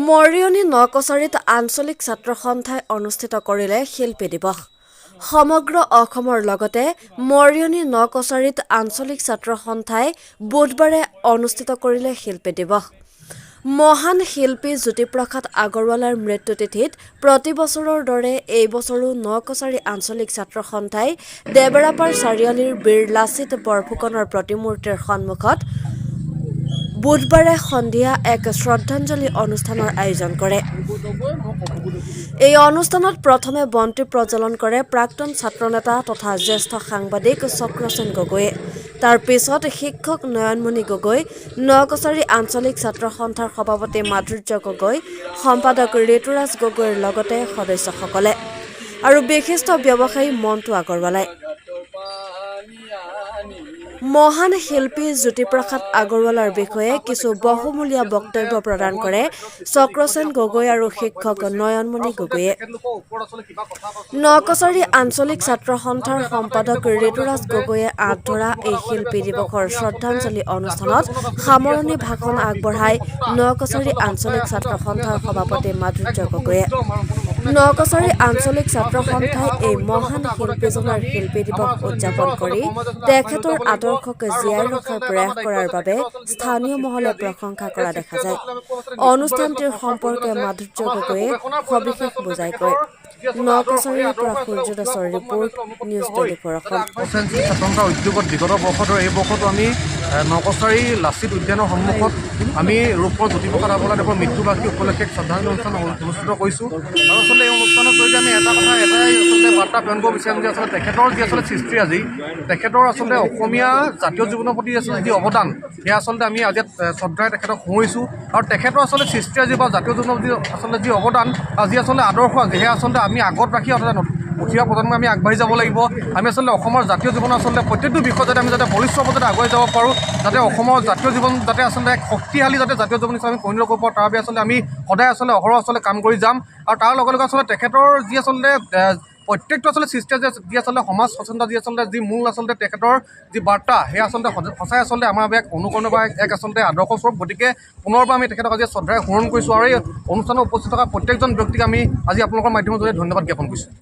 মৰিয়নি নকছাৰীত আঞ্চলিক ছাত্ৰ সন্থাই অনুষ্ঠিত কৰিলে শিল্পী দিৱস। সমগ্ৰ অসমৰ লগতে মৰিয়নি নকছাৰীত আঞ্চলিক ছাত্ৰ সন্থাই বুধবাৰে অনুষ্ঠিত কৰিলে শিল্পী দিৱস। মহান শিল্পী জ্যোতিপ্ৰসাদ আগৰৱালাৰ মৃত্যুতিথিত প্ৰতি বছৰৰ দৰে এই বছৰো নকছাৰী আঞ্চলিক ছাত্ৰ সন্থাই দেবেৰাপাৰ চাৰিআলিৰ বীৰ লাচিত বৰফুকনৰ প্ৰতিমূৰ্তিৰ সন্মুখত বুধবাৰে সন্ধিয়া এক শ্ৰদ্ধাঞ্জলি অনুষ্ঠানৰ আয়োজন কৰে। এই অনুষ্ঠানত প্ৰথমে বন্তি প্ৰজ্বলন কৰে প্ৰাক্তন ছাত্ৰনেতা তথা জ্যেষ্ঠ সাংবাদিক চক্ৰসেন গগৈয়ে। তাৰ পিছত শিক্ষক নয়নমণি গগৈ, নকছাৰী আঞ্চলিক ছাত্ৰ সন্থাৰ সভাপতি মাধুৰ্য গগৈ, সম্পাদক ঋতুৰাজ গগৈৰ লগতে সদস্যসকলে আৰু বিশিষ্ট ব্যৱসায়ী মন্টু আগৰৱালাই। মহান শিল্পী জ্যোতিপ্ৰসাদ আগৰৱালাৰ বিষয়ে কিছু বহুমূলীয়া বক্তব্য প্ৰদান কৰে চক্ৰসেন গগৈ আৰু শিক্ষক নয়নমণি গগৈয়ে। নকছাৰী আঞ্চলিক ছাত্ৰ সন্থাৰ সম্পাদক ঋতুৰাজ গগৈয়ে আঁত ধৰা এই শিল্পী দিৱসৰ শ্ৰদ্ধাঞ্জলি অনুষ্ঠানত সামৰণি ভাষণ আগবঢ়ায় নকছাৰী আঞ্চলিক ছাত্ৰ সন্থাৰ সভাপতি মাধুৰ্য গগৈয়ে। নকছাৰী আঞ্চলিক ছাত্ৰ সন্থাই এই মহান শিল্পীজনৰ শিল্পী দিৱস উদযাপন কৰি তেখেতৰ আদৰ্শক জীয়াই ৰখাৰ প্ৰয়াস কৰাৰ বাবে স্থানীয় মহলে প্ৰশংসা কৰা দেখা যায়। অনুষ্ঠানটিৰ সম্পৰ্কে মাধুৰ্য গগৈয়ে সবিশেষ বুজাই কয়। নকছাৰীৰ পৰা সূৰ্য দাসৰ ৰিপৰ্ট, নিউজ 24 অসম। স্বাতন্ত্ৰ্য উদ্যোগত বিগত বৰ্ষতো এই বৰ্ষতো আমি নকছাৰী লাচিত উদ্যানৰ সন্মুখত আমি ৰূপৰ জ্যোতিপ্ৰসাদ আগৰৱালাদেৱৰ মৃত্যুবাৰ্ষিকী উপলক্ষে শ্ৰদ্ধাঞ্জলি অনুষ্ঠান অনুষ্ঠিত কৰিছোঁ। আৰু আচলতে এই অনুষ্ঠানত যদি আমি এটা কথা এটাই আচলতে বাৰ্তা প্ৰেৰণ কৰিব বিচাৰিম যে আচলতে তেখেতৰ যি আচলতে সৃষ্টিৰাজি, তেখেতৰ আচলতে অসমীয়া জাতীয় জীৱনৰ প্ৰতি আচলতে যি অৱদান, সেয়া আচলতে আমি আজি শ্ৰদ্ধাৰে তেখেতক সোঁৱৰিছোঁ। আৰু তেখেতৰ আচলতে সৃষ্টিৰাজি বা জাতীয় জীৱনৰ যি আচলতে যি অৱদান, যি আচলতে আদৰ্শ আছে, সেয়া আচলতে আমি আগত ৰাখি অৰ্থাৎ উঠি অহা প্ৰজন্মই আমি আগবাঢ়ি যাব লাগিব। আমি আচলতে অসমৰ জাতীয় জীৱনৰ আচলতে প্ৰত্যেকটো বিষয়ত যাতে আমি পৰিশ্ৰমত যাতে আগুৱাই যাব পাৰোঁ, যাতে অসমৰ জাতীয় জীৱন যাতে আচলতে এক শক্তিশালী যাতে জাতীয় জীৱন হিচাপে আমি পৰিণত কৰিব পাৰোঁ, তাৰ বাবে আচলতে আমি সদায় আচলতে অহৰহ আচলতে কাম কৰি যাম। আৰু তাৰ লগে লগে আচলতে তেখেতৰ যি আচলতে প্ৰত্যেকটো আচলতে সৃষ্টি যি আচলতে সমাজ সচেতনতা যি আচলতে যি মূল আচলতে তেখেতৰ যি বাৰ্তা, সেয়া আচলতে সঁচাই আচলতে আমাৰ বাবে এক অনুকৰণ বা এক আচলতে আদৰ্শস্বৰূপ। গতিকে পুনৰবাৰ আমি তেখেতক আজি শ্ৰদ্ধাৰে সোঁৱৰণ কৰিছোঁ আৰু এই অনুষ্ঠানত উপস্থিত থকা প্ৰত্যেকজন ব্যক্তিক আমি আজি আপোনালোকৰ মাধ্যমৰ জৰিয়তে ধন্যবাদ জ্ঞাপন কৰিছোঁ।